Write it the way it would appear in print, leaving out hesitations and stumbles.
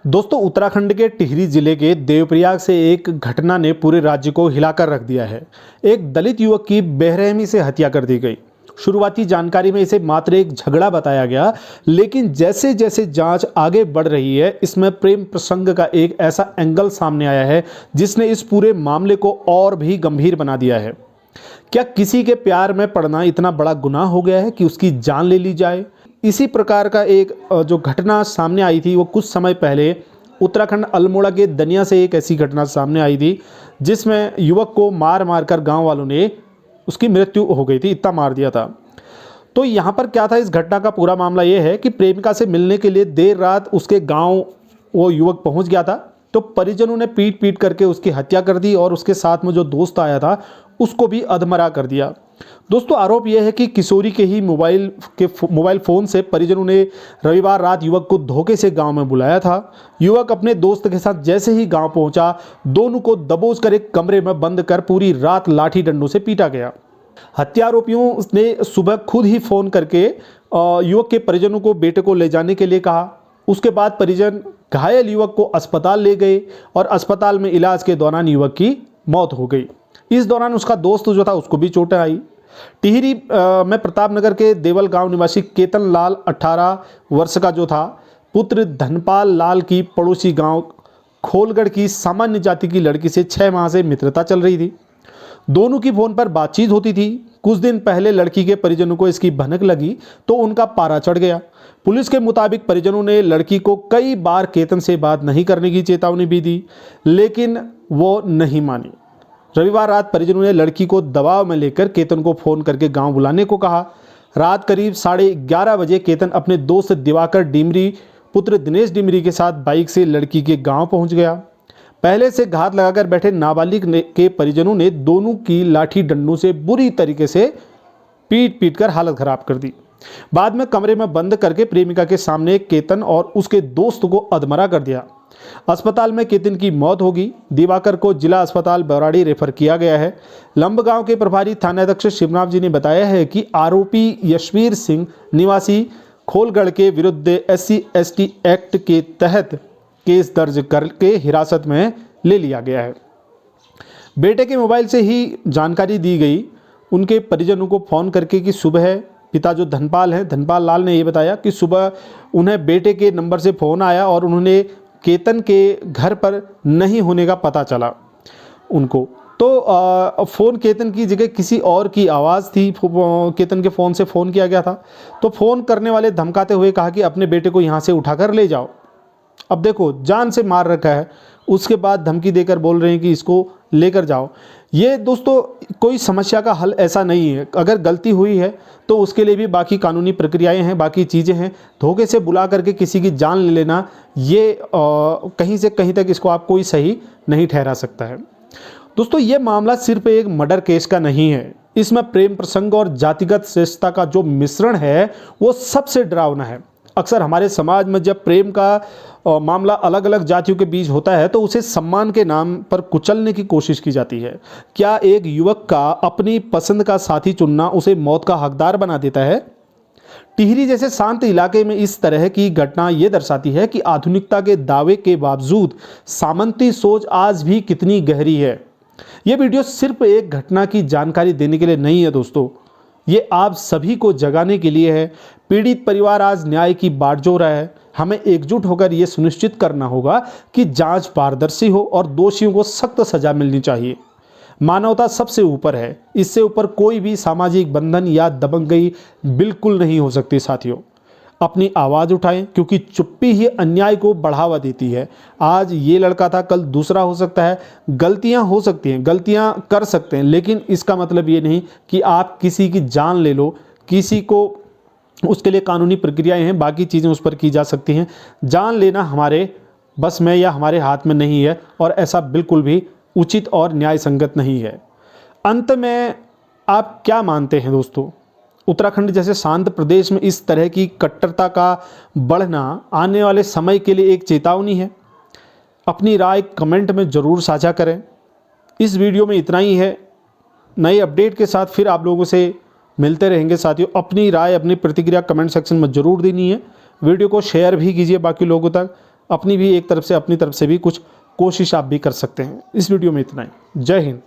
दोस्तों उत्तराखंड के टिहरी जिले के देवप्रयाग से एक घटना ने पूरे राज्य को हिलाकर रख दिया है। एक दलित युवक की बेरहमी से हत्या कर दी गई। शुरुआती जानकारी में इसे मात्र एक झगड़ा बताया गया, लेकिन जैसे जैसे जांच आगे बढ़ रही है इसमें प्रेम प्रसंग का एक ऐसा एंगल सामने आया है जिसने इस पूरे मामले को और भी गंभीर बना दिया है। क्या किसी के प्यार में पड़ना इतना बड़ा गुनाह हो गया है कि उसकी जान ले ली जाए? इसी प्रकार का एक जो घटना सामने आई थी वो कुछ समय पहले उत्तराखंड अल्मोड़ा के दनिया से एक ऐसी घटना सामने आई थी जिसमें युवक को मार मार कर गाँव वालों ने उसकी मृत्यु हो गई थी, इतना मार दिया था। तो यहाँ पर क्या था, इस घटना का पूरा मामला ये है कि प्रेमिका से मिलने के लिए देर रात उसके गाँव वो युवक पहुँच गया था। तो परिजनों ने पीट पीट करके उसकी हत्या कर दी और उसके साथ में जो दोस्त आया था उसको भी अधमरा कर दिया। दोस्तों आरोप यह है कि किशोरी के ही मोबाइल फ़ोन से परिजनों ने रविवार रात युवक को धोखे से गांव में बुलाया था। युवक अपने दोस्त के साथ जैसे ही गांव पहुंचा, दोनों को दबोच कर एक कमरे में बंद कर पूरी रात लाठी डंडों से पीटा गया। हत्या आरोपियों ने सुबह खुद ही फ़ोन करके युवक के परिजनों को बेटे को ले जाने के लिए कहा। उसके बाद परिजन घायल युवक को अस्पताल ले गए और अस्पताल में इलाज के दौरान युवक की मौत हो गई। इस दौरान उसका दोस्त जो था उसको भी चोटें आई। टिहरी में प्रतापनगर के देवल गांव निवासी केतन लाल 18 वर्ष का जो था पुत्र धनपाल लाल की पड़ोसी गांव खोलगढ़ की सामान्य जाति की लड़की से 6 माह से मित्रता चल रही थी। दोनों की फ़ोन पर बातचीत होती थी। कुछ दिन पहले लड़की के परिजनों को इसकी भनक लगी तो उनका पारा चढ़ गया। पुलिस के मुताबिक परिजनों ने लड़की को कई बार केतन से बात नहीं करने की चेतावनी भी दी, लेकिन वो नहीं मानी। रविवार रात परिजनों ने लड़की को दबाव में लेकर केतन को फ़ोन करके गांव बुलाने को कहा। रात करीब 11:30 बजे केतन अपने दोस्त दिवाकर डिमरी पुत्र दिनेश डिमरी के साथ बाइक से लड़की के गांव पहुंच गया। पहले से घात लगाकर बैठे नाबालिग के परिजनों ने दोनों की लाठी डंडों से बुरी तरीके से पीट पीट कर हालत खराब कर दी। बाद में कमरे में बंद करके प्रेमिका के सामने केतन और उसके दोस्त को अधमरा कर दिया। अस्पताल में केतन की मौत होगी। दिवाकर को जिला अस्पताल बौराड़ी रेफर किया गया है। लंबगांव के प्रभारी थानाध्यक्ष शिवनाथ जी ने बताया है कि आरोपी यशवीर सिंह निवासी खोलगढ़ के विरुद्ध SC/ST एक्ट के तहत केस दर्ज करके हिरासत में ले लिया गया है। बेटे के मोबाइल से ही जानकारी दी गई उनके परिजनों को फ़ोन करके कि सुबह पिता जो धनपाल हैं, धनपाल लाल ने ये बताया कि सुबह उन्हें बेटे के नंबर से फ़ोन आया और उन्होंने केतन के घर पर नहीं होने का पता चला उनको। तो फ़ोन केतन की जगह किसी और की आवाज़ थी। केतन के फ़ोन से फ़ोन किया गया था। तो फ़ोन करने वाले धमकाते हुए कहा कि अपने बेटे को यहाँ से उठाकर ले जाओ। अब देखो, जान से मार रखा है, उसके बाद धमकी देकर बोल रहे हैं कि इसको लेकर जाओ। ये दोस्तों कोई समस्या का हल ऐसा नहीं है। अगर गलती हुई है तो उसके लिए भी बाकी कानूनी प्रक्रियाएं हैं, बाकी चीज़ें हैं। धोखे से बुला करके किसी की जान ले लेना, ये कहीं से कहीं तक इसको आप कोई सही नहीं ठहरा सकता है। दोस्तों ये मामला सिर्फ एक मर्डर केस का नहीं है। इसमें प्रेम प्रसंग और जातिगत श्रेष्ठता का जो मिश्रण है वो सबसे डरावना है। अक्सर हमारे समाज में जब प्रेम का मामला अलग अलग जातियों के बीच होता है तो उसे सम्मान के नाम पर कुचलने की कोशिश की जाती है। क्या एक युवक का अपनी पसंद का साथी चुनना उसे मौत का हकदार बना देता है? टिहरी जैसे शांत इलाके में इस तरह की घटना ये दर्शाती है कि आधुनिकता के दावे के बावजूद सामंती सोच आज भी कितनी गहरी है। ये वीडियो सिर्फ एक घटना की जानकारी देने के लिए नहीं है दोस्तों, ये आप सभी को जगाने के लिए है। पीड़ित परिवार आज न्याय की बाट जोह रहा है। हमें एकजुट होकर यह सुनिश्चित करना होगा कि जांच पारदर्शी हो और दोषियों को सख्त सजा मिलनी चाहिए। मानवता सबसे ऊपर है, इससे ऊपर कोई भी सामाजिक बंधन या दबंगई बिल्कुल नहीं हो सकती। साथियों अपनी आवाज़ उठाएं, क्योंकि चुप्पी ही अन्याय को बढ़ावा देती है। आज ये लड़का था, कल दूसरा हो सकता है। गलतियां हो सकती हैं, गलतियां कर सकते हैं, लेकिन इसका मतलब ये नहीं कि आप किसी की जान ले लो। किसी को उसके लिए कानूनी प्रक्रियाएं हैं, बाकी चीज़ें उस पर की जा सकती हैं। जान लेना हमारे बस में या हमारे हाथ में नहीं है और ऐसा बिल्कुल भी उचित और न्याय संगत नहीं है। अंत में आप क्या मानते हैं दोस्तों? उत्तराखंड जैसे शांत प्रदेश में इस तरह की कट्टरता का बढ़ना आने वाले समय के लिए एक चेतावनी है। अपनी राय कमेंट में ज़रूर साझा करें। इस वीडियो में इतना ही है। नए अपडेट के साथ फिर आप लोगों से मिलते रहेंगे। साथियों अपनी राय, अपनी प्रतिक्रिया कमेंट सेक्शन में ज़रूर देनी है। वीडियो को शेयर भी कीजिए बाकी लोगों तक। अपनी तरफ से भी कुछ कोशिश आप भी कर सकते हैं। इस वीडियो में इतना ही। जय हिंद।